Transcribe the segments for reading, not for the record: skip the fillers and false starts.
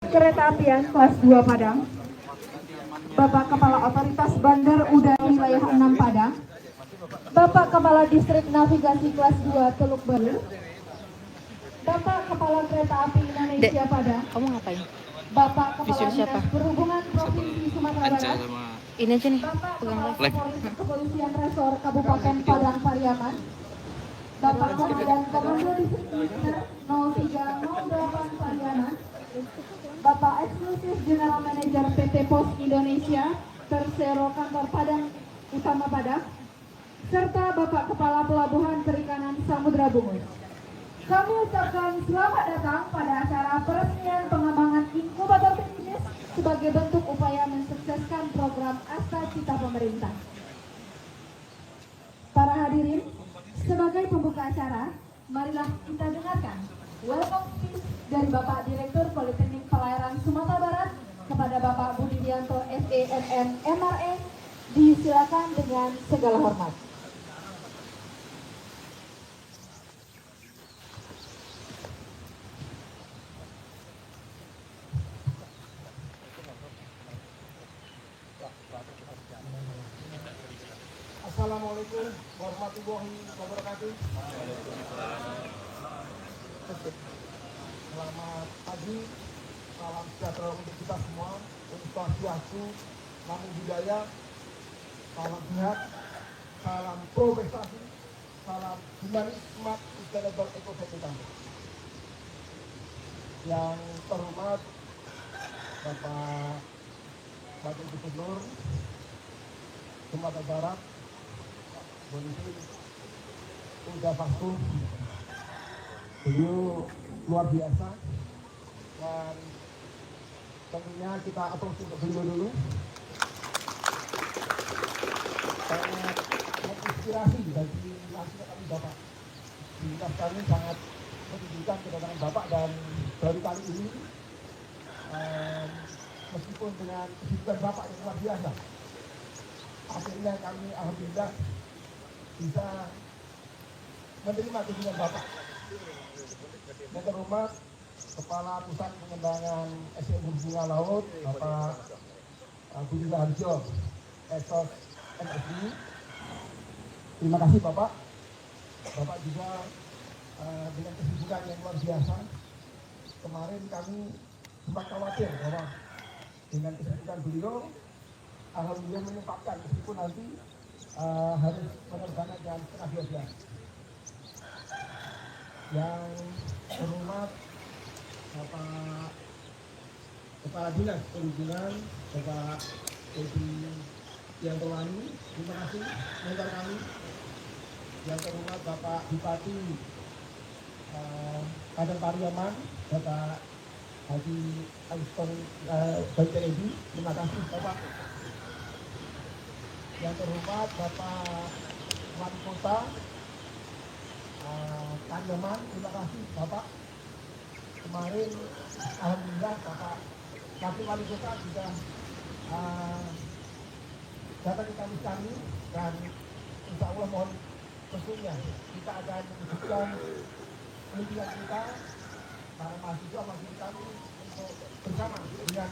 Kereta Apian kelas 2 Padang, Bapak Kepala Otoritas Bandar Udara Wilayah 6 Padang, Bapak Kepala Distrik Navigasi kelas 2 Teluk Baru, Bapak Kepala Kereta Api Indonesia Padang, Kamu ngapain? Bapak Kepala Disuruh siapa? Dinas Perhubungan Provinsi Sumatera Barat, Ini aja nih, Bapak pegang Kepala live. Kepolisian Resor Kabupaten Padang Pariaman, Bapak Komandan Komando Disipliner 0308 Pariaman, Bapak Eksklusif General Manager PT Pos Indonesia Persero Kantor Padang Utama Padang, serta Bapak Kepala Pelabuhan Perikanan Samudra Bungus. Kami ucapkan selamat datang pada acara peresmian pengembangan inkubator bisnis sebagai bentuk upaya mensukseskan program Asta Cita pemerintah. Para hadirin, sebagai pembuka acara, marilah kita dengarkan welcome speech dari Bapak Direktur Politeknik Pelayaran Sumatera Barat kepada Bapak Budidianto SENM MRE. Disilakan dengan segala hormat. Assalamualaikum warahmatullahi wabarakatuh. Selamat pagi, salam sejahtera untuk kita semua, untuk Swastiastu, Namo Buddhaya, salam sehat, salam prestasi, salam humanis, smart, sustainable, eco-friendly. Yang terhormat Bapak Wakil Gubernur Sumatera Barat, Bonifil Uda Fastu, beliau luar biasa, dan tentunya kita apresiasi untuk beliau dulu. Sangat menginspirasi bagi langsung kami Bapak. Sehingga kami sangat menunjukkan kedatangan Bapak, dan baru kali ini meskipun dengan kesibukan Bapak yang luar biasa, akhirnya kami alhamdulillah bisa menerima kunjungan Bapak. Yang terhormat Kepala Pusat Pengembangan SDM Hubungan Laut Bapak Budi Raharjo, Esos MSI. Terima kasih Bapak. Bapak juga dengan kesibukan yang luar biasa. Kemarin kami sempat khawatir bahwa dengan kesibukan beliau, alhamdulillah menyempatkan meskipun nanti harus penerbangan jam setengah 12. Yang terhormat Bapak Kepala Dinas Perhubungan Bapak Edi Yantowani, terima kasih mentor kami. Yang terhormat Bapak Bupati Padang Pariaman Bapak Haji Alston Baiteredi, terima kasih Bapak. Yang terhormat Bapak Wali Kota Pariaman, terima kasih Bapak. Kemarin alhamdulillah Bapak Wakil Wali Kota sudah datang ke kami, dan insya Allah mohon restunya kita akan menunjukkan pemikiran kita para mahasiswa kami untuk bersama dengan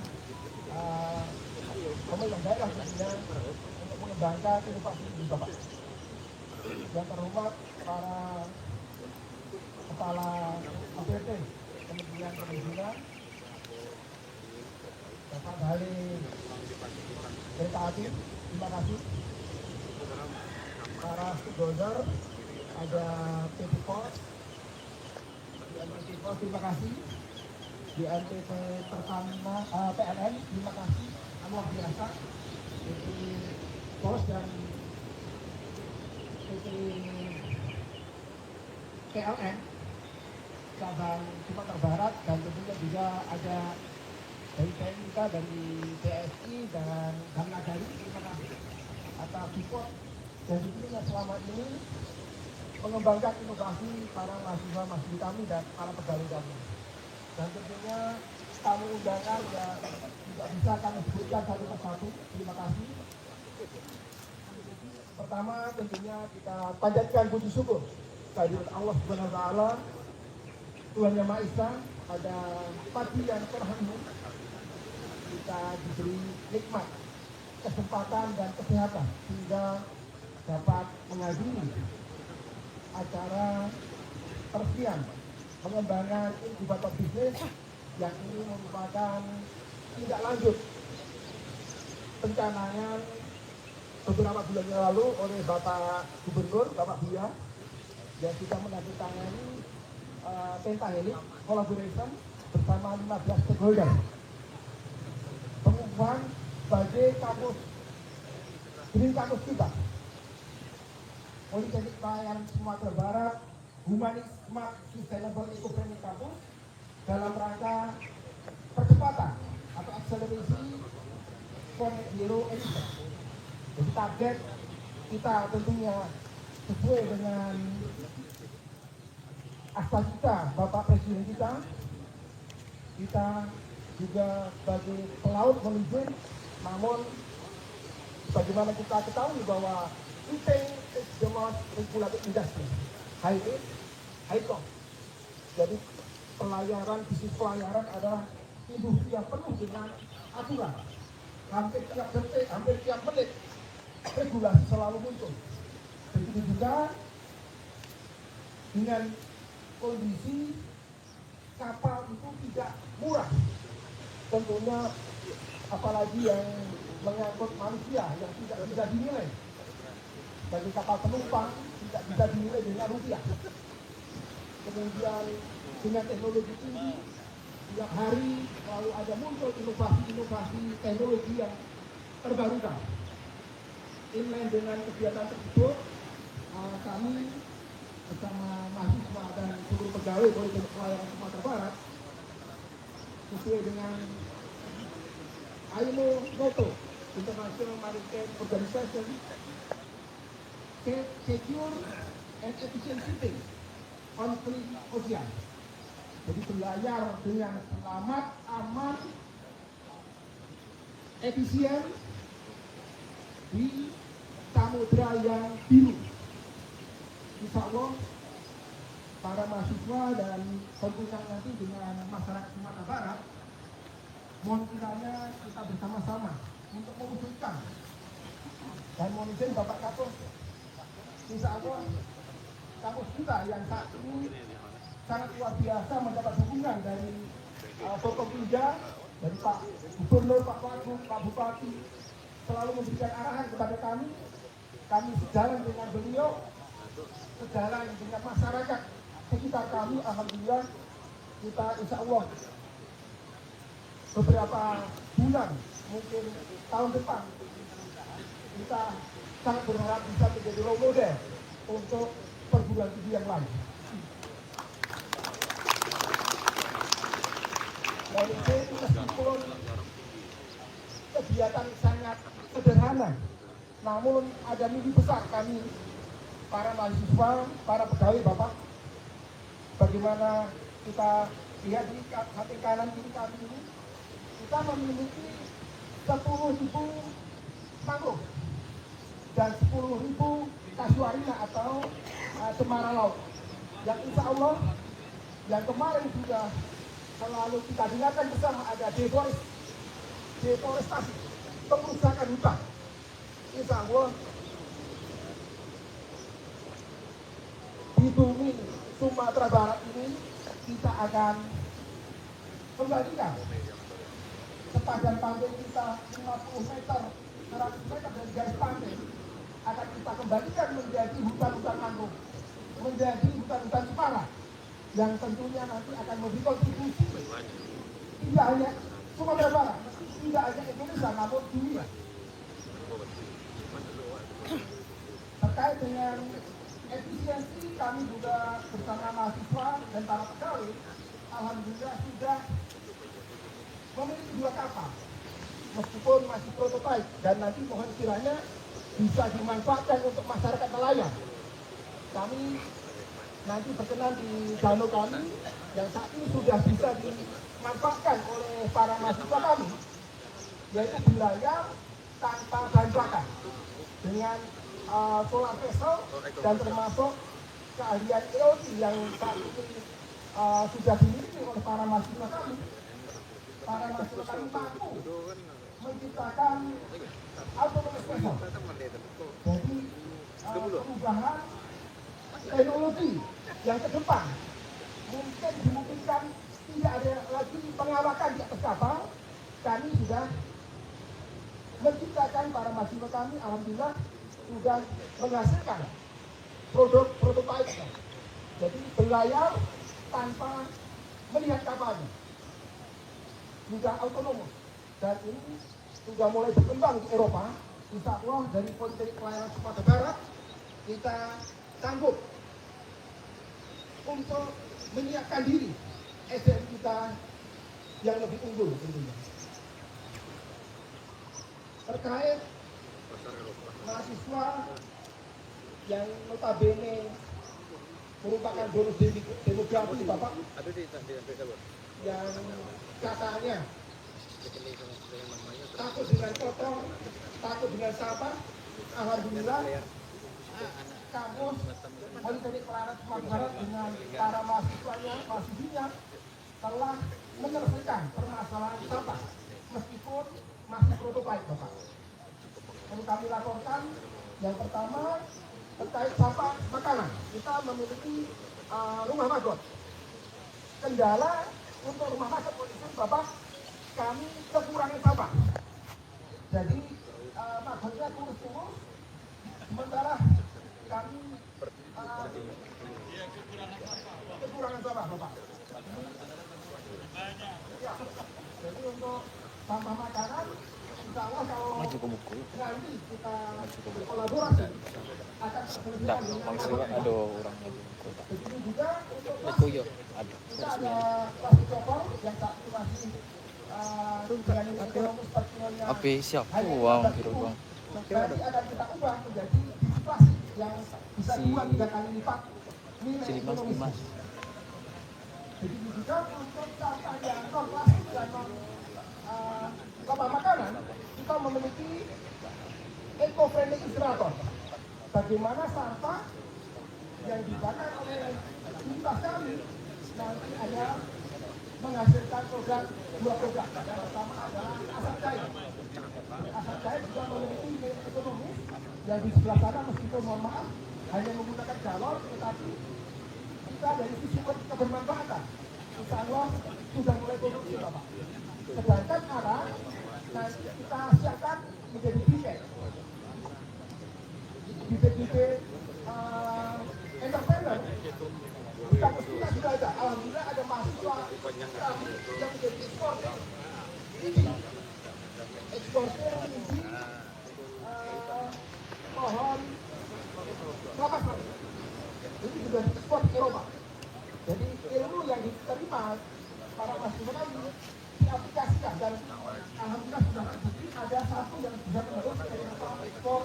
pemerintah daerah tentunya untuk mengembangkan inovasi ini Bapak. Yang terhormat para Kepala UPT Kementerian Perhubungan, Bapak Bali Kereta Api, terima kasih. Para stakeholder, ada PT Pos, DNPT Pos, terima kasih. DNPT Pertamina, PLN, terima kasih. Luar biasa. PT Pos dan PT PLN cabang Sumatera Barat, dan tentunya juga ada dari TNI kita, dari TSI dan Nagari, terima kasih atas support dan tentunya selama ini mengembangkan inovasi para mahasiswa kami dan para pegawai kami. Dan tentunya tamu undangan yang tidak bisa kami sebutkan satu persatu, terima kasih. Pertama tentunya kita panjatkan puji syukur kehadirat Allah Subhanahu wa taala, Tuhan Yang Maha Esa, pada pagi yang terharu kita diberi nikmat, kesempatan dan kesehatan sehingga dapat menghadiri acara peresmian pengembangan inkubator bisnis yang ini merupakan tindak lanjut pencanangan beberapa bulan yang lalu oleh Bapak Gubernur, Bapak Buya, yang sudah menandatangani pentahelix collaboration bersama 15 stakeholder. Pengumuman sebagai kampus Green Campus kita, Politeknik Pelayaran Sumatera Barat, Humanis Smart Sustainable Eco-Friendly Campus dalam rangka percepatan atau akselerasi Connect Zero Emission. Jadi target kita tentunya sesuai dengan asa kita, Bapak Presiden kita juga sebagai pelaut melimpin, namun bagaimana kita ketahui bahwa retail is the most regulated industry, high risk, high cost. Jadi bisnis pelayaran adalah industri yang penuh dengan aturan. Hampir tiap detik, hampir tiap menit regulasi selalu muncul. Begitu juga dengan kondisi kapal itu tidak murah. Tentunya apalagi yang mengangkut manusia yang tidak bisa dinilai. Bagi kapal penumpang tidak bisa dinilai dengan rupiah. Kemudian dengan teknologi tinggi, tiap hari selalu ada muncul inovasi-inovasi teknologi yang terbarukan. Inline dengan kegiatan tersebut, kami bersama mahasiswa dan seluruh pegawai Politeknik Pelayaran Sumatera Barat sesuai dengan IMO Moto International Maritime Organization Secure and Efficient Shipping on Clean Ocean. Jadi berlayar dengan selamat, aman, efisien di samudra yang biru. Insya Allah para mahasiswa dan tentunya nanti dengan masyarakat Sumatera Barat, mohon kiranya kita bersama-sama untuk mewujudkan dan mohon izin Bapak Kapus, insya Allah kampus kita yang saat ini sangat luar biasa mendapat dukungan dari Forkopimda, dari Pak Gubernur, Pak Wagub, Pak Bupati, selalu memberikan arahan kepada kami sejalan dengan beliau, sejalan dengan masyarakat sekitar kami. Alhamdulillah kita insya Allah beberapa bulan, mungkin tahun depan, kita sangat berharap bisa menjadi role model untuk perguruan tinggi yang lain. Meskipun kegiatan sangat sederhana, namun ada mimpi besar kami, para mahasiswa, para pegawai Bapak. Bagaimana kita lihat di samping kanan kiri kami ini, kita memiliki 10.000 mangrove dan 10.000 kasuarina atau cemara laut, yang insya Allah yang kemarin sudah selalu kita dengarkan bersama ada deforestasi, pengerusakan hutan. Insya Allah di bumi Sumatera Barat ini kita akan kembalikan sepanjang pantai kita 50 meter, 100 meter dari garis pantai, akan kita kembalikan menjadi hutan-hutan mangrove, menjadi hutan-hutan cemara, yang tentunya nanti akan memberi kontribusi tidak hanya Sumatera Barat, tidak hanya Indonesia, namun dunia. Terkait dengan efisiensi, kami juga bersama mahasiswa dan para pegawai, alhamdulillah sudah memiliki 2 kapal, meskipun masih prototipe, dan nanti mohon kiranya bisa dimanfaatkan untuk masyarakat nelayan. Kami nanti berkenan di danau kami yang saat ini sudah bisa dimanfaatkan oleh para mahasiswa kami, yaitu berlayar tanpa bahan bakar dengan solar vessel dan termasuk keahlian EOT yang saat ini sudah dimiliki oleh para mahasiswa kami. para mahasiswa kami mampu menciptakan autonomous vessel. Jadi perubahan teknologi yang ke depan mungkin dimungkinkan tidak ada lagi pengawakan di atas kapal. Kami sudah menciptakan para mahasiswa kami, alhamdulillah sudah menghasilkan produk prototipe. Jadi berlayar tanpa melihat kapalnya, sudah otonom, dan ini sudah mulai berkembang di Eropa. Insya Allah dari Politeknik Pelayaran Sumatera Barat kita sanggup untuk menyiapkan diri SDM kita yang lebih unggul tentunya. Terkait mahasiswa yang notabene merupakan bonus demografi Bapak, yang katanya takut dengan kotor, takut dengan sampah. Alhamdulillah kampus Politeknik Pelayaran Sumatera Barat dengan para mahasiswinya telah menyelesaikan permasalahan sampah meskipun masih prototipe Bapak. Perlu kami laporkan yang pertama terkait sampah makanan. Kita memiliki rumah magot. Kendala untuk rumah magot Bapak, kami kekurangan sampah. Jadi magotnya kurus-kurus, sementara kami kekurangan sampah Bapak. Ya, jadi untuk sampah makanan, insya Allah kalau nanti kita berkolaborasi akan terselesaikan dengan aduh orang lagi. begitu juga untuk Aduh. kita ada plastik kopor yang saat ini masih dengan ekonomi seperti Api siapa uang gitu bang? nanti akan kita ubah menjadi plastik yang bisa 2-3 kali lipat nilai ekonomi. Begitu juga untuk sampah yang non plastik dan non sampah makanan, kita memiliki eco-friendly incinerator. Bagaimana sampah yang dibakar oleh limbah kami nanti ada menghasilkan dua program. Yang pertama adalah asap cair. Asap cair juga memiliki nilai ekonomis yang di sebelah sana meskipun mohon maaf hanya menggunakan galon, tetapi kita dari sisi kebermanfaatan insya Allah sudah mulai produksi Bapak. Sedangkan arah nanti kita siapkan menjadi bibit entrepreneur. Di kampus kita sudah ada, alhamdulillah ada mahasiswa kami yang menjadi eksportir pohon kelapa sawit. Ini sudah diekspor ke Eropa. Jadi ilmu yang diterima para mahasiswa kami diaplikasikan dan alhamdulillah sudah terbukti ada satu yang bisa menerus ekspor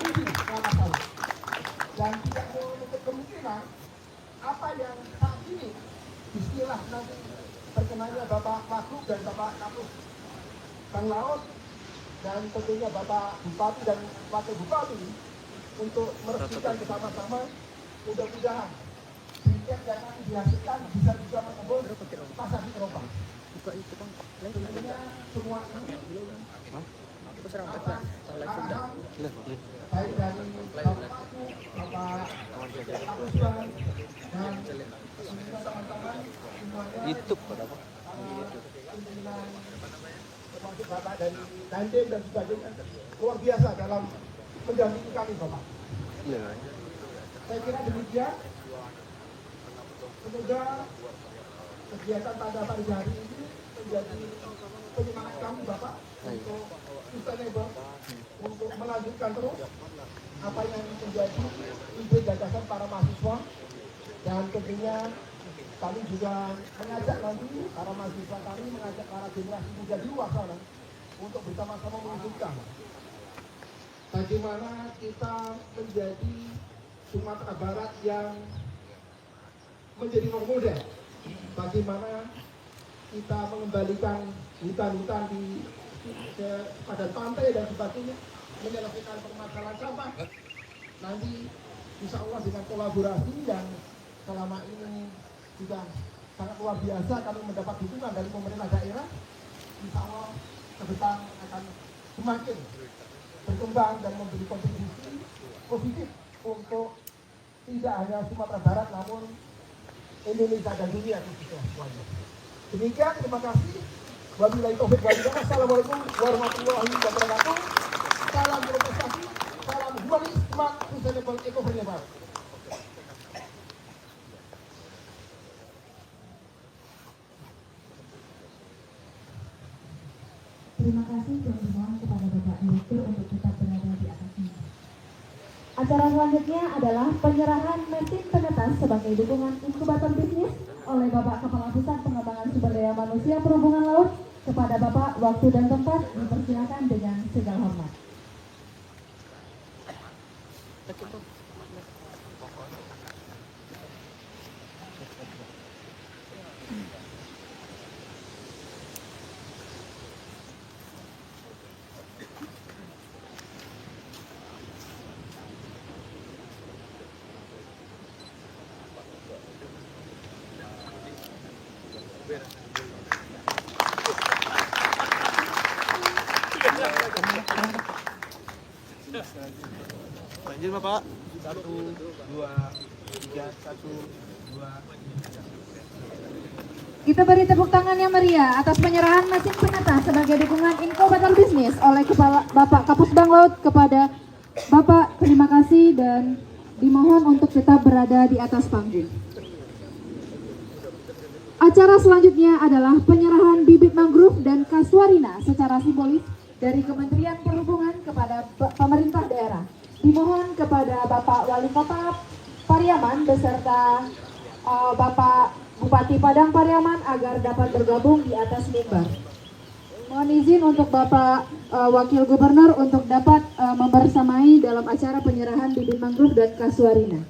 biji kelapa sawit. Dan tidak menutup kemungkinan apa yang saat ini istilah nanti perkenannya Bapak Makhluk dan Bapak Kapus Bang Laut dan tentunya Bapak Bupati dan Wakil Bupati untuk meresmikan bersama-sama, mudah-mudahan bibit yang nanti dihasilkan bisa juga menembus pasar di Eropa. Tentunya semua ini atas arahan baik dari Bapak Paku, Bapak Kapus Bang dan teman-teman semuanya YouTube berapa? pimpinan termasuk Bapak dari Dandim dan sebagainya luar biasa dalam mendampingi kami Bapak. Iya. Saya kira demikian. Semoga kegiatan pada pagi hari ini menjadi penyemangat kami Bapak untuk sustainable, untuk melanjutkan terus apa yang menjadi ide gagasan para mahasiswa, dan tentunya kami juga mengajak nanti para mahasiswa kami mengajak para generasi muda di luar sana untuk bersama-sama mewujudkan bagaimana kita menjadi Sumatera Barat yang menjadi role model, bagaimana kita mengembalikan hutan-hutan di padan pantai dan sebagainya, menyelesaikan permasalahan sampah. Nanti insya Allah dengan kolaborasi yang selama ini sudah sangat luar biasa kami mendapat dukungan dari pemerintah daerah. Insya Allah ke depan akan semakin berkembang dan memberi kontribusi positif untuk tidak hanya Sumatera Barat namun Indonesia dan dunia khususnya semuanya. Demikian, terima kasih. Wabillahi taufiq wal hidayah. Assalamualaikum warahmatullahi wabarakatuh. Salam berprestasi, salam humanis, smart, sustainable, eco-friendly. Terima kasih dan dimohon kepada Bapak Direktur untuk tetap berada di atasnya. Acara selanjutnya adalah penyerahan mesin penetas sebagai dukungan inkubator bisnis oleh Bapak Kepala Pusat Pengembangan Sumber Daya Manusia Perhubungan Laut. Kepada Bapak, waktu dan tempat dipersilakan dengan segala hormat. Lanjut Bapak. 1, 2, 3, 1, 2. Kita beri tepuk tangan yang meriah atas penyerahan mesin penetas sebagai dukungan inkubator bisnis oleh Kepala Bapak Kapusbang Laut. Kepada Bapak, terima kasih dan dimohon untuk tetap berada di atas panggung. Acara selanjutnya adalah penyerahan bibit mangrove dan kasuarina secara simbolis dari Kementerian Perhubungan kepada pemerintah daerah. Dimohon kepada Bapak Wali Kota Pariaman beserta Bapak Bupati Padang Pariaman agar dapat bergabung di atas mimbar. Mohon izin untuk Bapak Wakil Gubernur untuk dapat membersamai dalam acara penyerahan bibit mangrove dan kasuarina.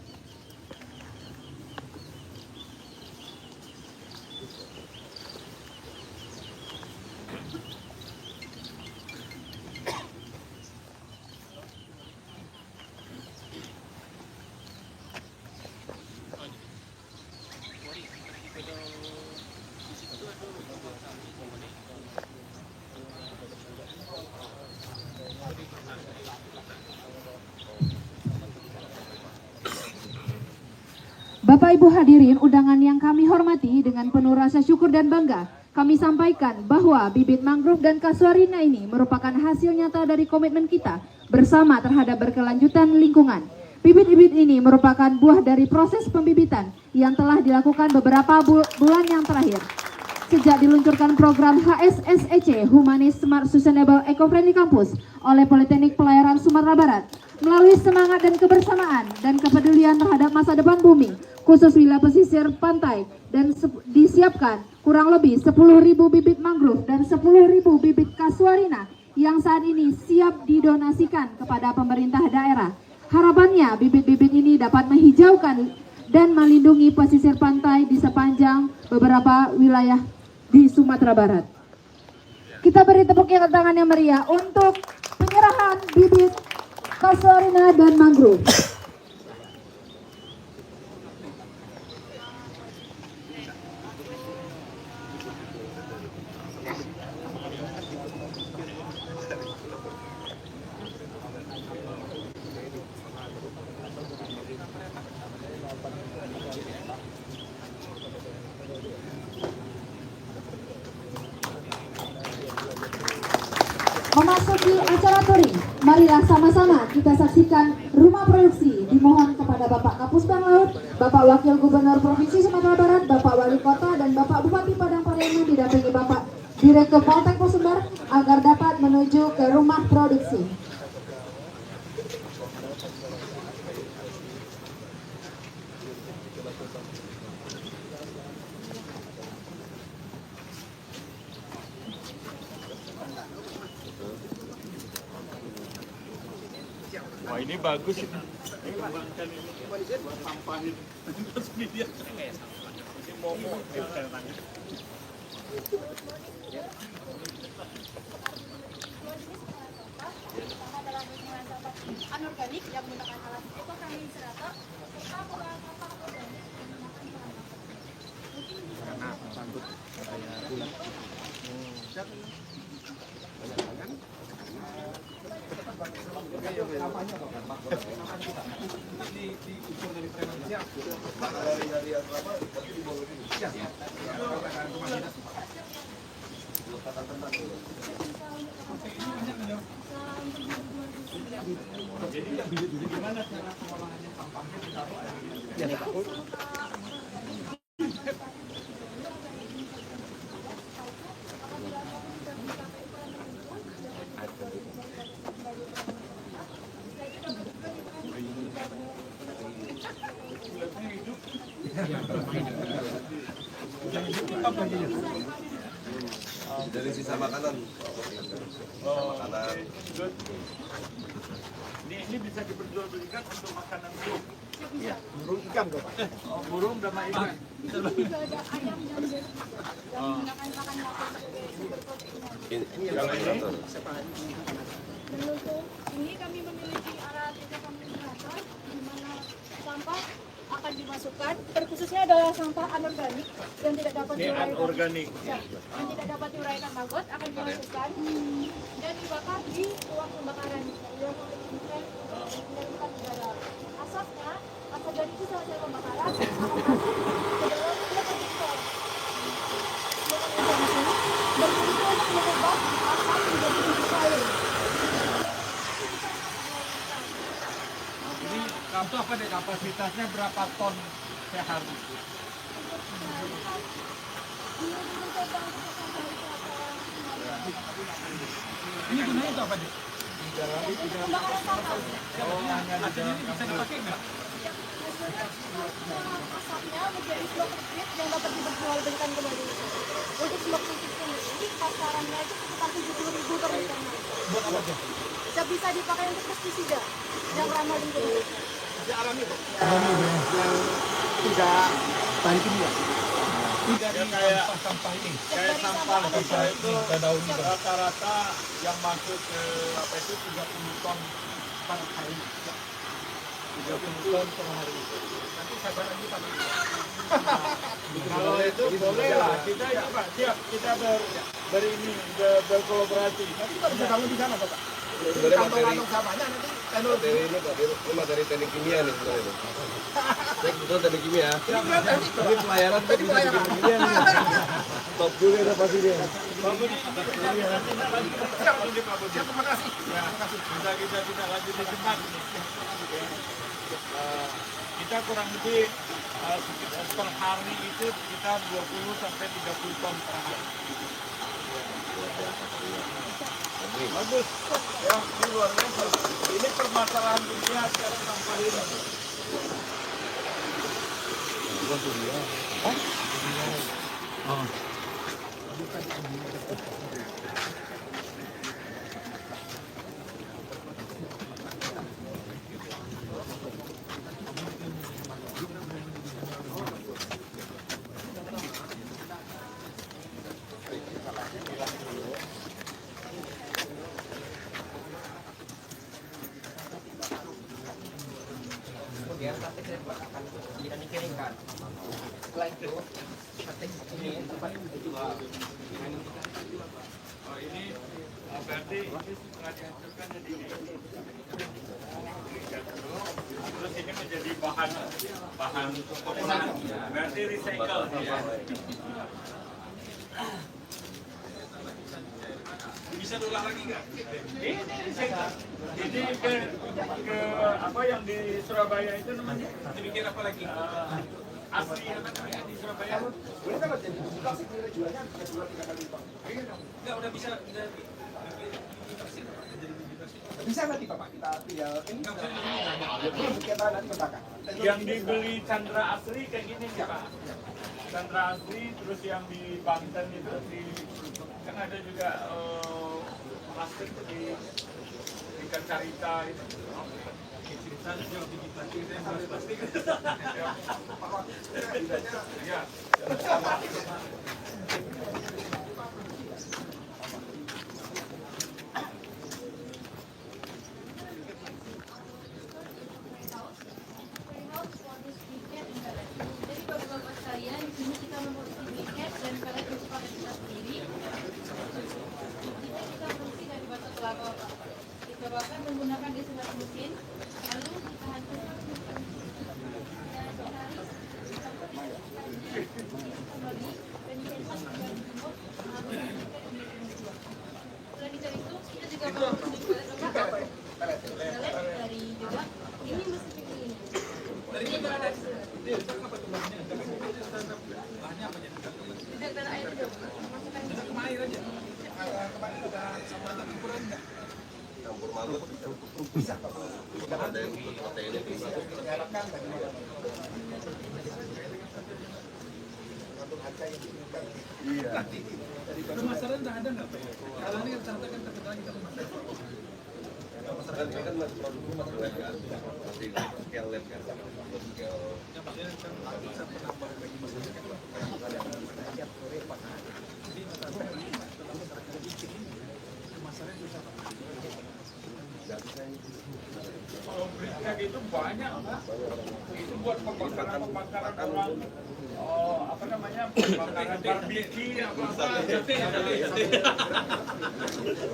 Bapak Ibu hadirin undangan yang kami hormati, dengan penuh rasa syukur dan bangga kami sampaikan bahwa bibit mangrove dan kasuarina ini merupakan hasil nyata dari komitmen kita bersama terhadap berkelanjutan lingkungan. Bibit-bibit ini merupakan buah dari proses pembibitan yang telah dilakukan beberapa bulan yang terakhir. Sejak diluncurkan program HSSEC Humanis Smart Sustainable Eco-Friendly Campus oleh Politeknik Pelayaran Sumatera Barat, melalui semangat dan kebersamaan dan kepedulian terhadap masa depan bumi, khusus wilayah pesisir pantai, dan disiapkan kurang lebih 10.000 bibit mangrove dan 10.000 bibit kasuarina yang saat ini siap didonasikan kepada pemerintah daerah. Harapannya bibit-bibit ini dapat menghijaukan dan melindungi pesisir pantai di sepanjang beberapa wilayah di Sumatera Barat. Kita beri tepuk tangan yang meriah untuk penyerahan bibit kasuarina dan mangrove. Memasuki acara touring, marilah sama-sama kita saksikan rumah produksi. Dimohon kepada Bapak Kapusbang Laut, Bapak Wakil Gubernur Provinsi Sumatera Barat, Bapak Wali Kota, dan Bapak Bupati Padang Pariaman didampingi Bapak Direktur Poltek Sumbar agar dapat menuju ke rumah produksi. Wah ini bagus ini. Kembangkan ini. Sampahin. Terus media. Ini momo. Anorganik yang menggunakan alat ekopremistrator serta pengolahan sampah organik menggunakan bahan bakar. Gimana cara pengolahannya sampahnya ditaruh? Dari sisa makanan. Makanan. Good. Ini bisa diperjualbelikan untuk makanan burung. Iya, burung ikan kok Pak. Oh, burung sama ikan. Itu juga ada ayam dan yang menggunakan pakan makan sebagai sumber proteinnya. Kalau ini Untuk ini kami memiliki alat tindakan penyelamatan di mana sampah akan dimasukkan, terkhususnya adalah sampah anorganik yang tidak dapat ini diuraikan. anorganik. Ya, yang tidak dapat diuraikan maggot akan dimasukkan dan dibakar di ruang pembakaran. Yang mengeluarkan udara. Asapnya, asap dari itu selesai pembakaran akan masuk ke dalam mesin. Berfungsi untuk mengubah asap menjadi cair. Ini kamu apa deh kapasitasnya berapa ton sehari? Ini gunanya untuk apa deh? Pembakaran sampah. Hasilnya ini bisa dipakai nggak? Asapnya menjadi smoke liquid yang dapat diperjualbelikan kembali. Untuk smoke liquid ini pasarannya itu sekitar 70.000 per liternya. Buat apa aja? Bisa dipakai untuk pestisida yang ramah lingkungan. Tidak alami kok. Yang tidak bahan kimia. Tidak kayak Sampah ini. kayak sampah kita itu rata-rata yang masuk ke apa itu 30 ton per hari. 30 ton per hari. Nanti sabar lagi Pak. Kalau itu boleh lah, kita ini Pak siap, kita berkolaborasi. Nanti kita bisa bangun di sana Pak. Sebenarnya Kantong-kantong sampahnya nanti teknologi. materi ini Pak, ini materi teknik kimia nih sebenarnya. Saya kebetulan teknik kimia. Ini pelayaran tapi bisa bikin kimia nih. Top juga ada pasti dia. Pak Budi, nanti lanjut ini Pak Budi. Terima kasih. Ya, kita lanjut di tempat ini. Kita kurang lebih per hari itu sekitar 20 sampai 30 ton per hari. Bagus, ya ini luar biasa. Ini permasalahan dunia sekarang sampah ini. Kemudian sate saya akan dikirimkan. Setelah itu sate ini tempat dijual. Oh ini berarti ini setelah dihancurkan jadi ini. Terus ini menjadi bahan pengolahan. Berarti recycle. Ya. Bisa diulang lagi nggak? Ini recycle. Ini ke apa yang di Surabaya itu namanya? Dibikin apa lagi? Asli apa namanya di Surabaya? Ini kalau jadi plastik nilai jualnya bisa 2-3 kali lipat. Enggak udah bisa Bisa nanti Bapak kita tinggal ini. Kita nanti membakar. yang dibeli Chandra Asri kayak gini sih Pak. Chandra Asri terus yang di Banten itu kan ada juga plastik di ikan carita itu. Sana jual biji plastik itu yang plastik. Ya. Jadi bapak-bapak sekalian, di sini kita memproduksi tiket dan kalian bisa pakai kita sendiri. Bakar menggunakan desainer mesin, lalu kita hancurkan kembali dan dicetak setelah dicari itu kita juga mau dari juga ini mesin ini ini berada tidak ada air itu masukkan Campur malut. Ada yang untuk protein itu satu. Iya. Pemasaran tak ada nggak Pak? Kalau ini ternyata kan terkenal kita pemasaran. Kan ini kan masih produknya masih lab kan, masih scale lab kan, scale. Yang maksudnya kan bisa penambahan bagi masyarakat Pak. Jadi setelah masyarakat bikin pemasaran susah Pak. Kalau briket itu banyak, itu buat pembakaran orang, apa namanya, pembakaran barbecue apa.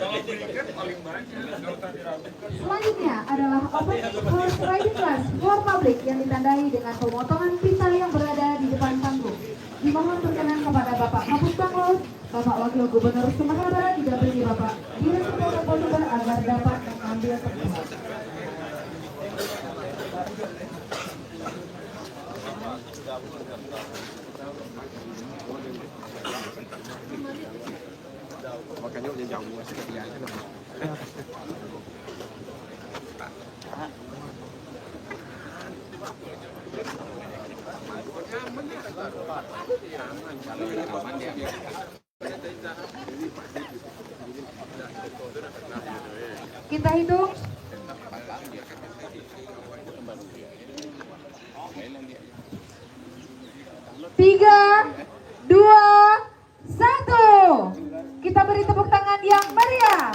Kalau briket paling banyak, nggak usah diragukan. Selanjutnya adalah open horse riding class for public yang ditandai dengan pemotongan pita yang berada di depan panggung. Dimohon berkenan kepada Bapak Kapus Banglaut, Bapak Wakil Gubernur Sumatera Barat didampingi Bapak Dirjen Polter agar dapat mengambil tempat. Makanya udah jauh masih kebiasaan aja. Kita hitung. 3, 2, 1. Kita beri tepuk tangan yang meriah.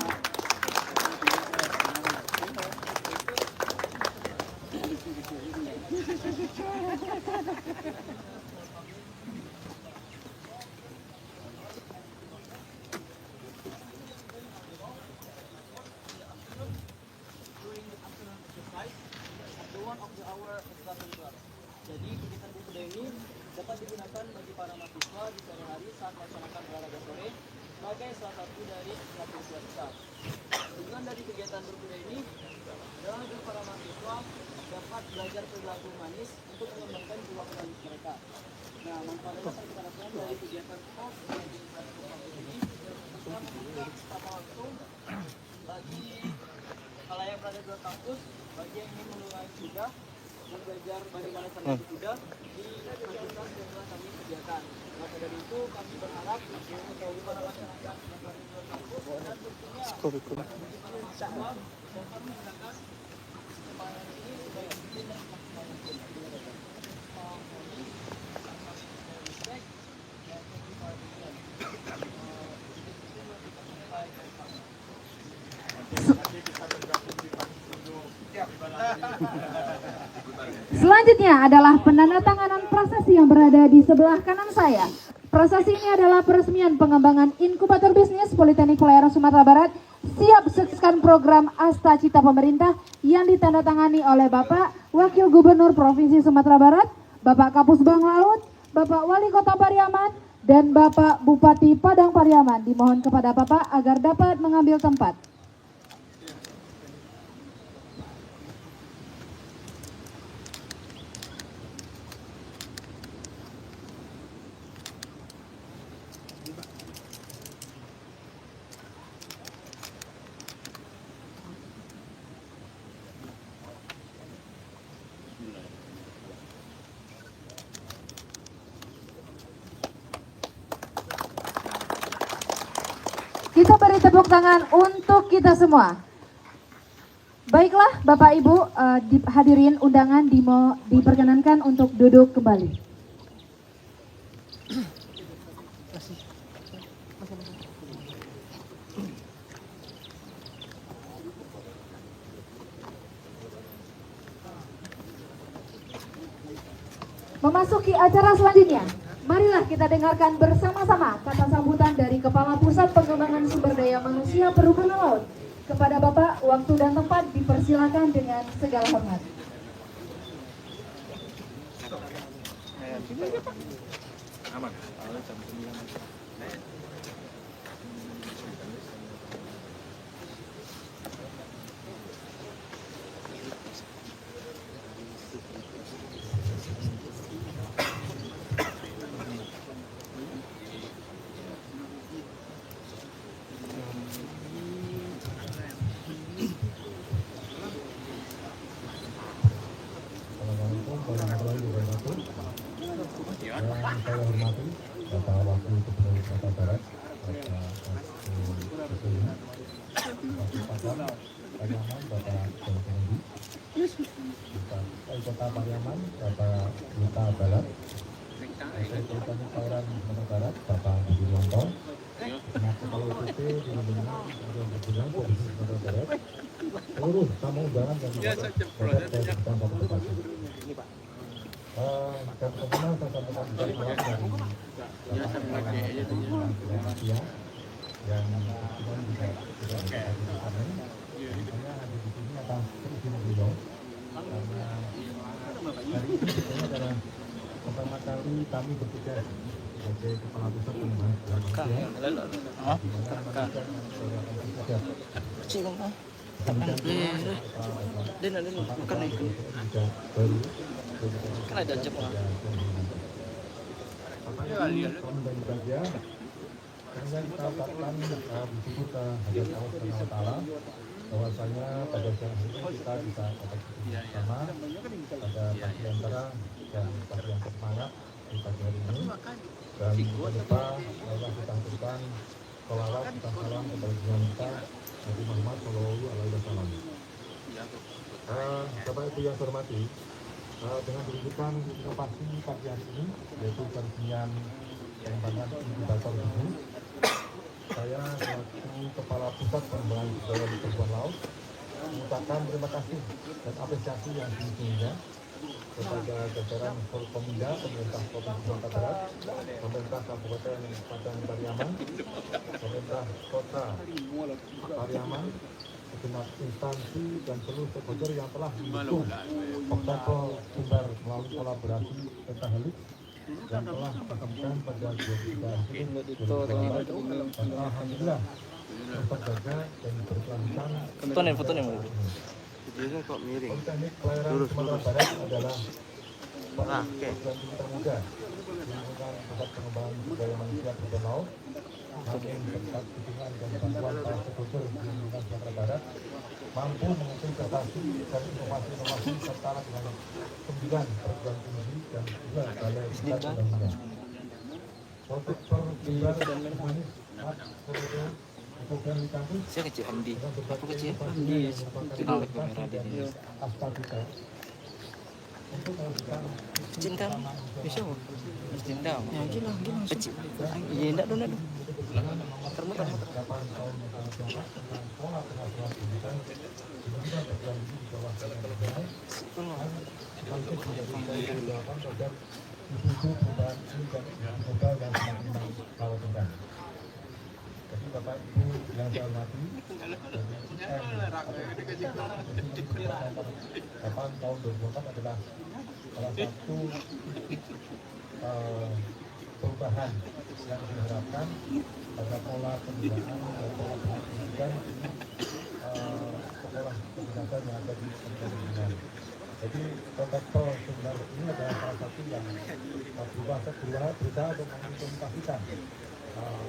Jadi kegiatan buku ini dapat digunakan bagi para mahasiswa di sore hari saat melaksanakan olahraga sore sebagai salah satu dari aktivitas kita. Tujuan dari kegiatan berkuda ini adalah agar para mahasiswa dapat belajar perilaku humanis untuk mengembangkan jiwa humanis mereka. Nah, manfaat yang dapat kita lakukan dari kegiatan POS dan kegiatan kampus ini bisa membuka secara langsung bagi halayak berada di luar kampus, bagi yang ingin mengulangi kuda dan belajar bagaimana cara berkuda di fakultas yang telah kami sediakan. Maka dari itu kami berharap untuk para masyarakat yang berada di luar kampus dan tentunya bagi para mahasiswa dapat menggunakan kesempatan ini sebagai mungkin dan maksimal mungkin. Selanjutnya adalah penandatanganan prasasti yang berada di sebelah kanan saya. Prasasti ini adalah peresmian pengembangan inkubator bisnis Politeknik Pelayaran Sumatera Barat siap sukseskan program Asta Cita Pemerintah yang ditandatangani oleh Bapak Wakil Gubernur Provinsi Sumatera Barat, Bapak Kapus Banglaut, Bapak Wali Kota Pariaman, dan Bapak Bupati Padang Pariaman. Dimohon kepada Bapak agar dapat mengambil tempat. Kita beri tepuk tangan untuk kita semua. Baiklah Bapak Ibu, hadirin undangan diperkenankan untuk duduk kembali. Memasuki acara selanjutnya, marilah kita dengarkan bersama-sama kata sambutan dari Kepala Pusat Pengembangan Sumber Daya Manusia Perhutanan Laut, Kepada Bapak, waktu dan tempat dipersilakan dengan segala hormat. Aman. Assalamualaikum warahmatullahi wabarakatuh. Yang saya hormati Bapak Wakil Gubernur Jawa Barat, Bapak Wakil Pajang, Pariaman, Bapak Jombogi, Wali Kota Pariaman, Bapak Luta Balat, Wakil Kota Pairan Sumatera Barat, Bapak Budi Wanto, Kepala UPT di Lembang, Gubernur Provinsi Sumatera Barat, seluruh tamu undangan yang berada di depan Bapak Bupati. Dan kemudian saya sampaikan juga salam dari Bapak Malaysia yang kebetulan juga tidak ada di kami. Saya hadir di sini atas izin beliau karena hari ini sebenarnya adalah pertama kali kami bertugas sebagai kepala pusat pengembangan Malaysia, di mana Malaysia Kan ada jam lah. Kami bahagia karena kita ucapkan bersyukur ke Hadirat Allah Subhanahu wa Ta'ala bahwasanya pada siang hari ini kita bisa dapat bersama pada pagi antara dan pagi yang semangat di pagi hari ini, dan jangan lupa marilah kita haturkan sholawat dan salam kepada Junjungan kita Nabi Muhammad Shallallahu Alaihi Wasallam. Bapak Ibu yang saya hormati, dengan ditunjukkan inovasi pagi hari ini yaitu peresmian pengembangan inkubator ini, saya selaku Kepala Pusat Pengembangan Budaya di Perempuan Laut mengucapkan terima kasih dan apresiasi yang tinggi-tingginya kepada jajaran Forkominda, pemerintah Provinsi Sumatera Barat, pemerintah Kabupaten Padang Pariaman, pemerintah Kota Pariaman, segenap instansi dan seluruh stakeholder yang telah mendukung Oktober Sumber melalui kolaborasi pentahelix yang telah ditemukan pada 2023 dan alhamdulillah terjaga dan berkelanjutan. Fotonya. Politeknik Pelayaran Sumatera Barat adalah program kita muda di lingkungan Pusat Pengembangan Budaya Manusia Perempuan Laut, namun berkat dukungan dan bantuan para stakeholder di lingkungan Sumatera Barat mampu mengusung prestasi dan inovasi-inovasi setara dengan 9 perguruan tinggi dan 2 balai besar pembangunan. Untuk perguruan humanis program di kampus Saya kecil Andi. dengan Aku berbagai kecil. inovasi yang merupakan inovasi dan aspal kita untuk mewujudkan Cinta. Bisa mau? Cinta. Ya gila. Kecil. Iya enggak dong. Termuter. 8 tahun menjabat tentang pola pengasuhan pendidikan di bidang perguruan tinggi di bawah Kementerian sekaligus menjadi jawaban program isu perubahan iklim dan global yang semakin mengkhawatirkan. Jadi Bapak Ibu yang saya hormati, dari 8 tahun 2024 adalah salah satu perubahan yang diharapkan pada pola pendidikan dan pola pendidikan sekolah pendidikan yang ada di Kementerian Pendidikan. Jadi kontektor sebenarnya ini adalah salah satu yang berusaha untuk mengimplementasikan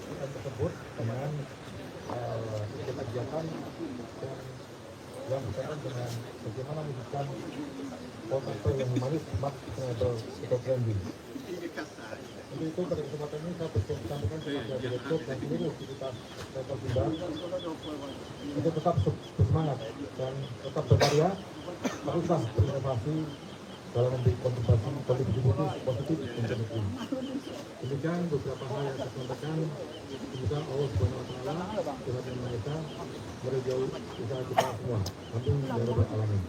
kita tersebut dengan kegiatan yang berkaitan dengan bagaimana mewujudkan kontektor yang humanis, smart, sustainable, eco-friendly. Untuk itu pada kesempatan ini saya bersampaikan kepada direktur dan seluruh aktivitas level Sumbar untuk tetap bersemangat dan tetap berkarya, teruslah berinovasi dalam memberi kontribusi positif untuk negeri. Demikian beberapa hal yang saya sampaikan. Semoga Allah Subhanahu wa Ta'ala Tuhan yang Maha Esa meridhoi usaha kita semua. Amin ya rabbal alamin.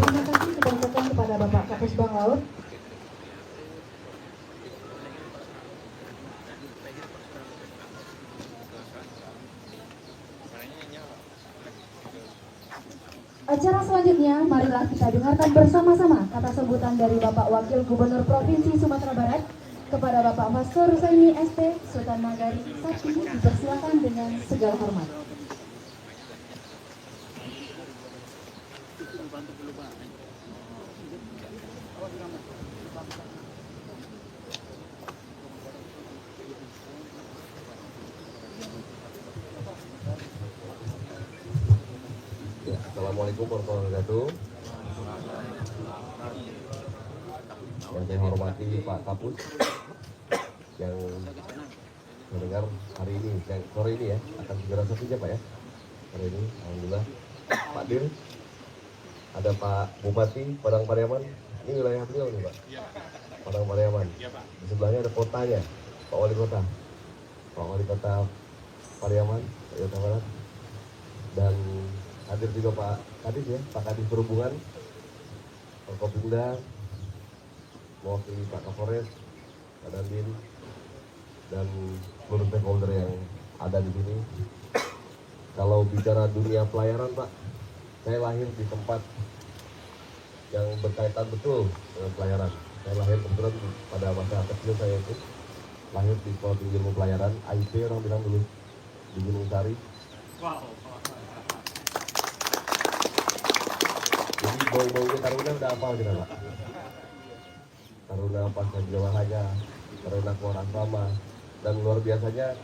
Terima kasih kebanyakan kepada Bapak Kapus Bang Laut. Acara selanjutnya, marilah kita dengarkan bersama-sama kata sambutan dari Bapak Wakil Gubernur Provinsi Sumatera Barat kepada Bapak Pastor Rusaini SP Sultan Nagari Sakti, dipersilakan dengan segala hormat. Ya, Assalamualaikum warahmatullahi wabarakatuh. Yang saya hormati Pak Kapus, yang mendengar hari ini, sore ini ya, akan segera selesai Pak ya. Hari ini, alhamdulillah. Pak Dir, ada Pak Bupati Padang Pariaman, ini wilayah beliau nih Pak. Padang Pariaman. Di sebelahnya ada kotanya, Pak Wali Kota. Pak Wali Kota Pariaman, Jawa Barat. Dan hadir juga Pak Kadis ya, Pak Kadis Perhubungan, Pak Kopimda, mewakili Pak Kapolres, Pak Dandim, dan seluruh stakeholder yang ada di sini. Kalau bicara dunia pelayaran Pak, saya lahir di tempat yang berkaitan betul dengan pelayaran. Saya lahir kebetulan pada masa kecil saya itu lahir di Sekolah Tinggi Ilmu Pelayaran, AIP orang bilang dulu, di Gunung Sari. Jadi bau-baunya Taruna udah hafal kita Pak. Taruna pas Jawahannya, Taruna keluar asrama, dan luar biasanya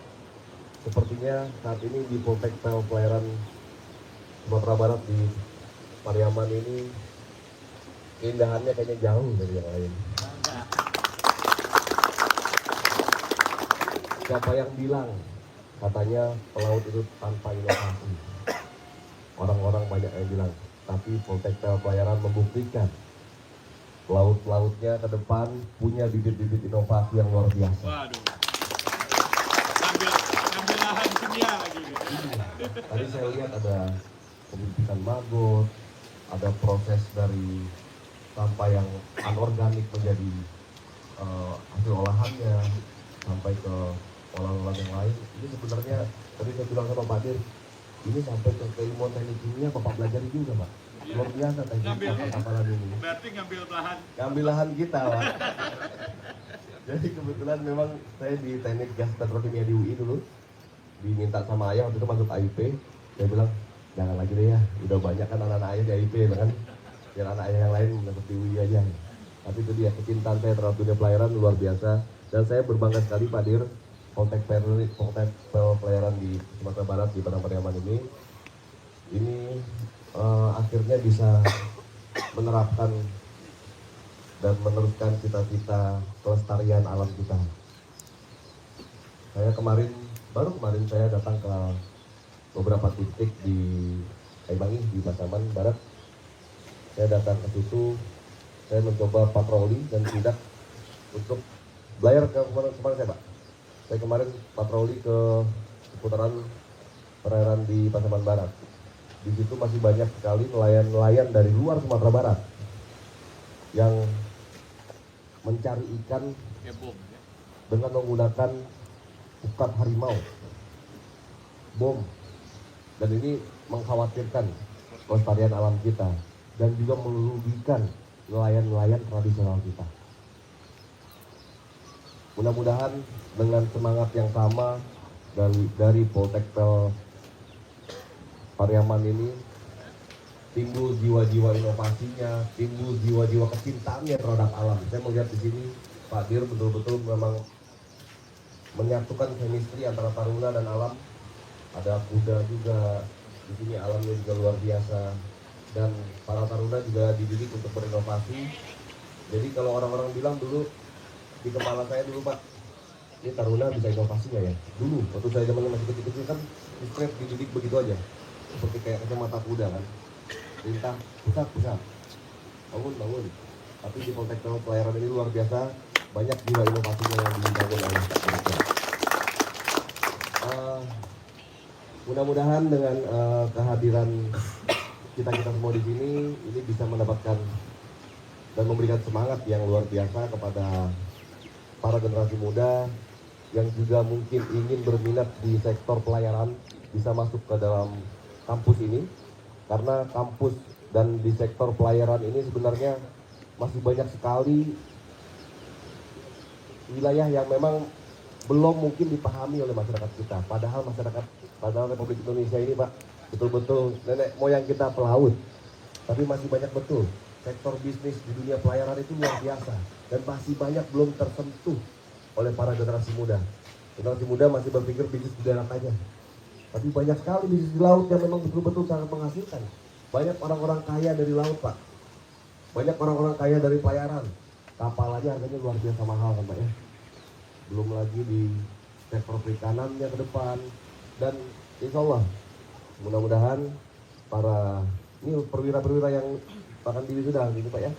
sepertinya saat ini di Poltekpel Pelayaran Sumatera Barat di Pariaman ini keindahannya kayaknya jauh dari yang lain. Siapa yang bilang katanya pelaut itu tanpa inovasi? Orang-orang banyak yang bilang, tapi Poltekpel Pelayaran membuktikan laut-lautnya ke depan punya bibit-bibit inovasi yang luar biasa. Waduh. Ambil lahan kimia lagi. Tadi saya lihat ada pembibitan maggot, ada proses dari sampah yang anorganik menjadi hasil olahannya sampai ke olahan-olahan yang lain. Ini sebenarnya tadi saya bilang sama Pak Dir, ini sampai ke keilmuan teknik kimia Bapak belajar juga Pak. Luar biasa teknik kapal-kapalan ini. Berarti ngambil lahan. Ngambil lahan kita Pak. Jadi kebetulan memang saya di teknik gas petrokimia di UI dulu diminta sama ayah waktu itu masuk AIP. Saya bilang jangan lagi deh ya, udah banyak kan anak-anak ayah di AIP kan, biar anak ayah yang lain masuk di UI aja. Tapi itu dia kecintaan saya terhadap dunia pelayaran luar biasa, dan saya berbangga sekali Pak Dir, Poltekpel Pelayaran di Sumatera Barat di Padang Pariaman ini akhirnya bisa menerapkan dan meneruskan cita-cita kelestarian alam kita. Saya baru kemarin saya datang ke beberapa titik di Kaibangi di Pasaman Barat. Saya datang ke situ, saya mencoba patroli dan tindak untuk belayar ke kemarin saya Pak. Saya kemarin patroli ke seputaran perairan di Pasaman Barat. Di situ masih banyak sekali nelayan-nelayan dari luar Sumatera Barat yang mencari ikan dengan menggunakan ukat harimau, bom, dan ini mengkhawatirkan kelestarian alam kita dan juga merugikan nelayan-nelayan tradisional kita. Mudah-mudahan dengan semangat yang sama dari Poltekpel Pariaman ini timbul jiwa-jiwa inovasinya, timbul jiwa-jiwa kecintaannya terhadap alam. Saya melihat di sini Pak Dir betul-betul memang menyatukan chemistry antara Taruna dan alam. Ada kuda juga di sini, alamnya juga luar biasa, dan para Taruna juga dididik untuk berinovasi. Jadi kalau orang-orang bilang dulu di kepala saya dulu Pak, ini Taruna bisa inovasi nggak ya? Dulu waktu saya zamannya masih kecil-kecil kan straight dididik begitu aja, seperti kayak kacamata kuda kan, perintah pusat bangun. Tapi di Poltekpel Pelayaran ini luar biasa, banyak jiwa inovasinya yang dibangun oleh mereka. Mudah-mudahan dengan kehadiran kita semua di sini ini bisa mendapatkan dan memberikan semangat yang luar biasa kepada para generasi muda yang juga mungkin ingin berminat di sektor pelayaran bisa masuk ke dalam kampus ini, karena kampus dan di sektor pelayaran ini sebenarnya masih banyak sekali wilayah yang memang belum mungkin dipahami oleh masyarakat kita. Padahal Republik Indonesia ini Pak, betul-betul nenek moyang kita pelaut. Tapi masih banyak betul sektor bisnis di dunia pelayaran itu luar biasa. Dan masih banyak belum tersentuh oleh para generasi muda. Generasi muda masih berpikir bisnis di darat aja. Tapi banyak sekali bisnis di laut yang memang betul-betul sangat menghasilkan. Banyak orang-orang kaya dari laut Pak. Banyak orang-orang kaya dari pelayaran. Kapal aja harganya luar biasa mahal kan Pak ya. Belum lagi di sektor perikanannya ke depan. Dan insya Allah mudah-mudahan para ini perwira-perwira yang akan diwisuda gitu Pak ya,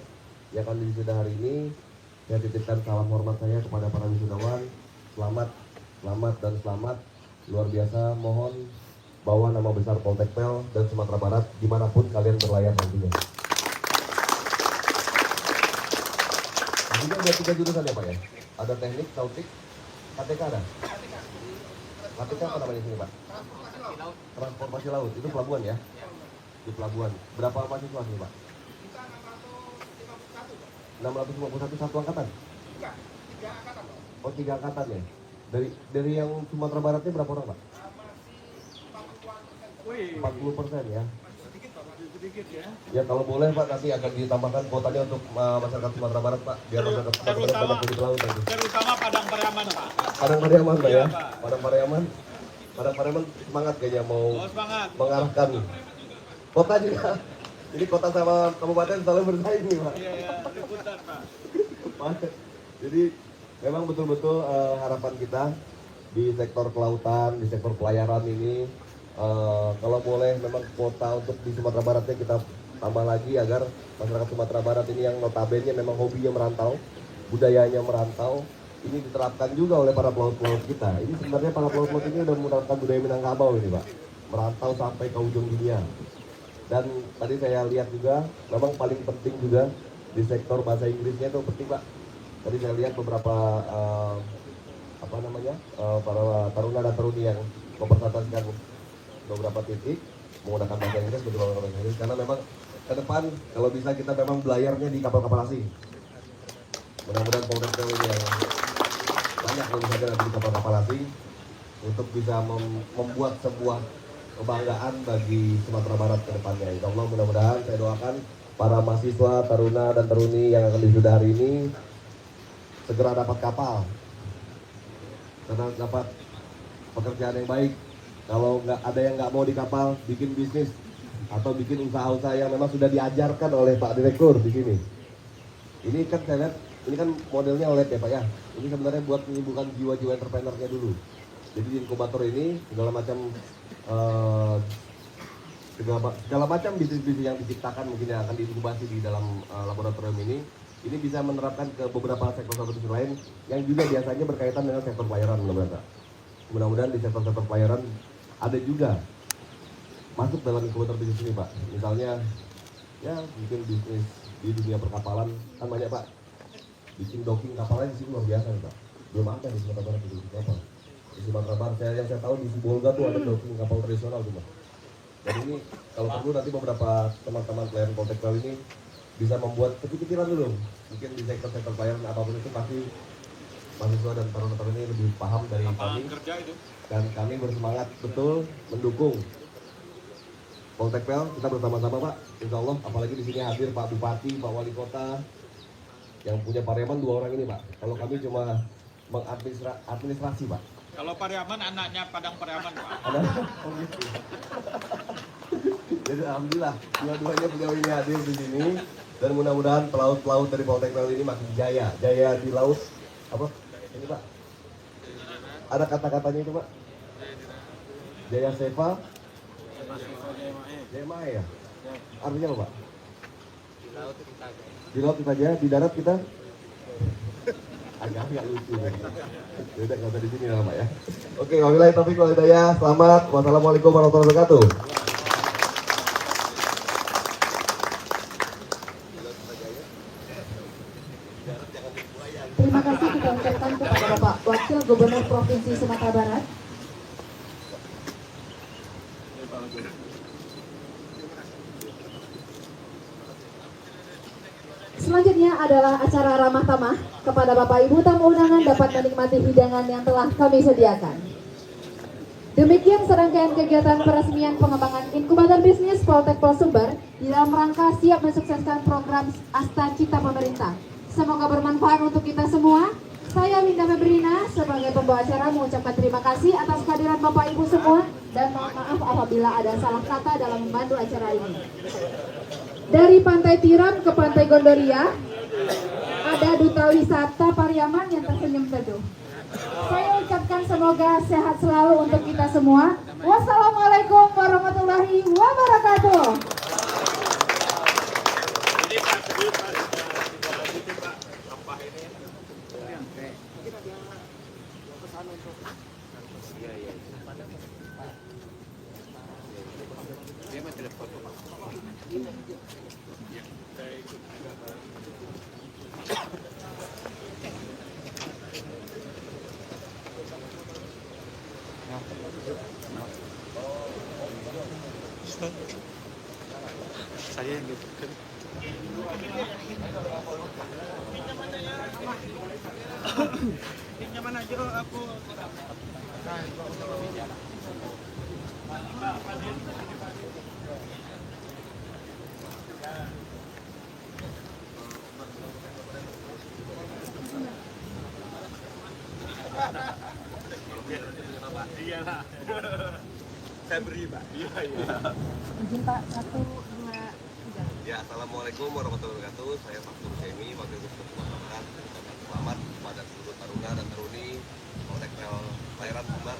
yang akan diwisuda hari ini, saya titipkan salam hormat saya kepada para wisudawan. Selamat luar biasa. Mohon bawa nama besar Poltekpel dan Sumatera Barat dimanapun kalian berlayar nantinya. Ini ada 3 jurusan ya Pak ya, ada teknik, nautik, KTK ada. KTK apa namanya sini Pak? Transportasi laut, itu pelabuhan ya? Di pelabuhan. Berapa mahasiswa sini Pak? 651 satu angkatan? 3 angkatan. Oh 3 angkatan ya? Dari yang Sumatera Baratnya berapa orang Pak? 40% ya? Sedikit ya? Ya kalau boleh Pak nanti akan ditambahkan kuotanya untuk masyarakat Sumatera Barat Pak, biar masyarakat Sumatera Barat banyak di pelaut nanti. Terutama Padang Pariaman Pak. Padang Pariaman Pak ya? Iya, Pak. Padang Pariaman semangat kayaknya mau Semangat. mengarahkan kota juga. Jadi kota sama kabupaten selalu bersaing nih Pak. Iya, rebutan Pak. Jadi memang betul-betul harapan kita di sektor kelautan, di sektor pelayaran ini kalau boleh memang kuota untuk di Sumatera Baratnya kita tambah lagi agar masyarakat Sumatera Barat ini yang notabene memang hobinya merantau, budayanya merantau, ini diterapkan juga oleh para pelaut-pelaut kita. Ini sebenarnya para pelaut-pelaut ini sudah menerapkan budaya Minangkabau ini Pak, merantau sampai ke ujung dunia. Dan tadi saya lihat juga memang paling penting juga di sektor bahasa Inggrisnya itu penting Pak. Tadi saya lihat beberapa para taruna dan taruni yang mempertahankan beberapa titik menggunakan bahasa Inggris, bahasa Inggris karena memang ke depan kalau bisa kita memang belayarnya di kapal-kapal asing. Mudah-mudahan Poltekpel ini yang banyak kalau misalnya nanti di kapal-kapal asing untuk bisa membuat sebuah kebanggaan bagi Sumatera Barat ke depannya. Insya Allah mudah-mudahan saya doakan para mahasiswa, taruna dan taruni yang akan wisuda hari ini segera dapat kapal, karena dapat pekerjaan yang baik. Kalau nggak ada yang nggak mau di kapal, bikin bisnis atau bikin usaha-usaha yang memang sudah diajarkan oleh Pak Direktur di sini. Ini kan saya lihat, ini kan modelnya OLED ya Pak ya. Ini sebenarnya buat menyembuhkan jiwa-jiwa entrepreneurnya dulu. Jadi di inkubator ini segala macam bisnis-bisnis yang diciptakan mungkin yang akan diinkubasi di dalam laboratorium ini bisa menerapkan ke beberapa sektor lain yang juga biasanya berkaitan dengan sektor pelayaran. Mudah-mudahan di sektor pelayaran ada juga masuk dalam inkubator bisnis ini Pak. Misalnya ya mungkin bisnis di dunia perkapalan kan banyak Pak. Bikin docking kapalnya di sini luar biasa Pak. Belum ada di Sumatera Barat itu kapal. Di Sumatera Barat yang saya tahu di Sibolga tuh ada docking kapal tradisional tuh Pak. Dan ini kalau perlu nanti beberapa teman-teman pelayaran Poltekpel ini bisa membuat kecil-kecilan dulu. Mungkin di sektor-sektor pelayaran apapun itu pasti mahasiswa dan taruna-taruna ini lebih paham dari kami. Dan kami bersemangat betul mendukung Poltekpel. Kita bersama-sama Pak, insya Allah. Apalagi di sini hadir Pak Bupati, Pak Wali Kota, yang punya Pariaman 2 orang ini Pak. Kalau kami cuma mengadministrasi Pak. Kalau Pariaman anaknya Padang Pariaman Pak. Oh gitu. Jadi alhamdulillah dua-duanya beliau ini hadir di sini dan mudah-mudahan pelaut-pelaut dari Poltekpel ini makin jaya di laut. Apa? Ini Pak. Ada kata-katanya itu Pak. Jaya Seva. Jaya Mae ya. Artinya apa Pak? Di laut kita jaya, di darat kita agak lucu ya. Udah nggak usah di sini lah Pak ya. Oke, wabillahi taufiq wal hidayah. Selamat. Wassalamualaikum warahmatullahi wabarakatuh. Terima kasih kita ucapkan kepada Bapak Wakil Gubernur Provinsi Sumatera Barat. Selanjutnya adalah acara ramah tamah. Kepada Bapak Ibu tamu undangan dapat menikmati hidangan yang telah kami sediakan. Demikian serangkaian kegiatan peresmian pengembangan inkubator bisnis Poltek Sumber di dalam rangka siap mensukseskan program Asta Cita Pemerintah. Semoga bermanfaat untuk kita semua. Saya Winda Febrina sebagai pembawa acara mengucapkan terima kasih atas kehadiran Bapak Ibu semua dan mohon maaf apabila ada salah kata dalam membantu acara ini. Dari Pantai Tiram ke Pantai Gondoria, ada Duta Wisata Pariaman yang tersenyum teduh. Saya ucapkan semoga sehat selalu untuk kita semua. Wassalamualaikum warahmatullahi wabarakatuh. Ini Pak, serius Pak. Lanjutin Pak, sampah ini. Saya yang gitu. Pinjaman aja aku. Iya lah. Saya beri Pak. Iya. Izin Pak, 1, 2, 3. Ya, assalamualaikum warahmatullahi wabarakatuh. Saya Faktur Semi, Wakil Gubernur Sumatera Barat. Ucapkan selamat kepada seluruh taruna dan taruni Poltek Pelayaran Sumbar.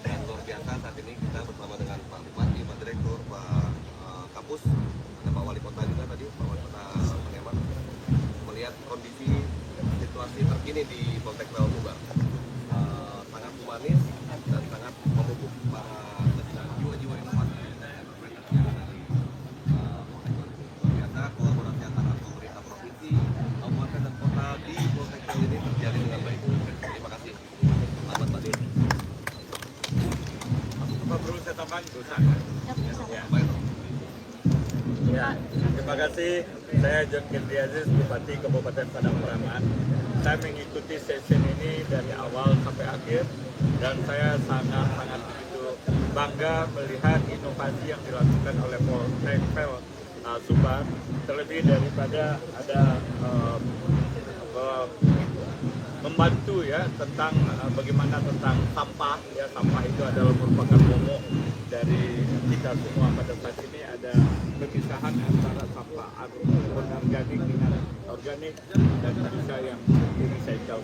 Dan luar biasa saat ini kita bersama dengan Pak Bupati, Pak Direktur, Pak Kapus, ada Pak Wali Kota juga tadi, Pak Wali Kota Paniaman, melihat kondisi situasi terkini di Poltek Pelayaran Sumbar. Sangat humanis dan sangat memupuk para jiwa-jiwa inovatif. Biasa kolaborasi antara pemerintah provinsi, kabupaten dan kota di Poltek ini terjadi dengan baik. Terima kasih. Selamat Pak. Apa perlu saya tambahkan dosa? Ya, baik. Ya, terima kasih. Saya John Kendri Aziz, Bupati Kabupaten Padang Pariaman. Saya mengikuti sesi ini dari awal sampai akhir dan saya sangat begitu bangga melihat inovasi yang dilakukan oleh Poltek Sumbar. Terlebih daripada ada membantu ya tentang bagaimana tentang sampah ya, sampah itu adalah merupakan momok dari kita semua. Pada saat ini ada pemisahan antara sampah anorganik dengan organik dan bisa yang recycle.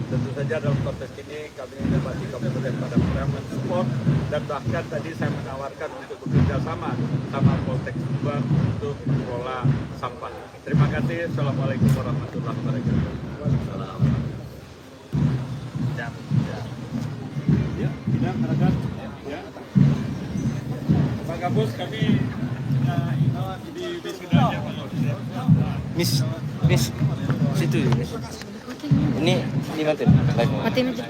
Tentu saja dalam konteks ini kami Bupati Kabupaten Padang Pariaman support dan bahkan tadi saya menawarkan untuk bekerja sama Poltek Sumbar untuk mengelola sampah. Terima kasih. Assalamualaikum warahmatullahi wabarakatuh. Ya, tidak rekan. Ya. Pak Kapus, kami di wisudanya Pak Kapus. Miss, situ Miss. Ini matiin. Matiin aja.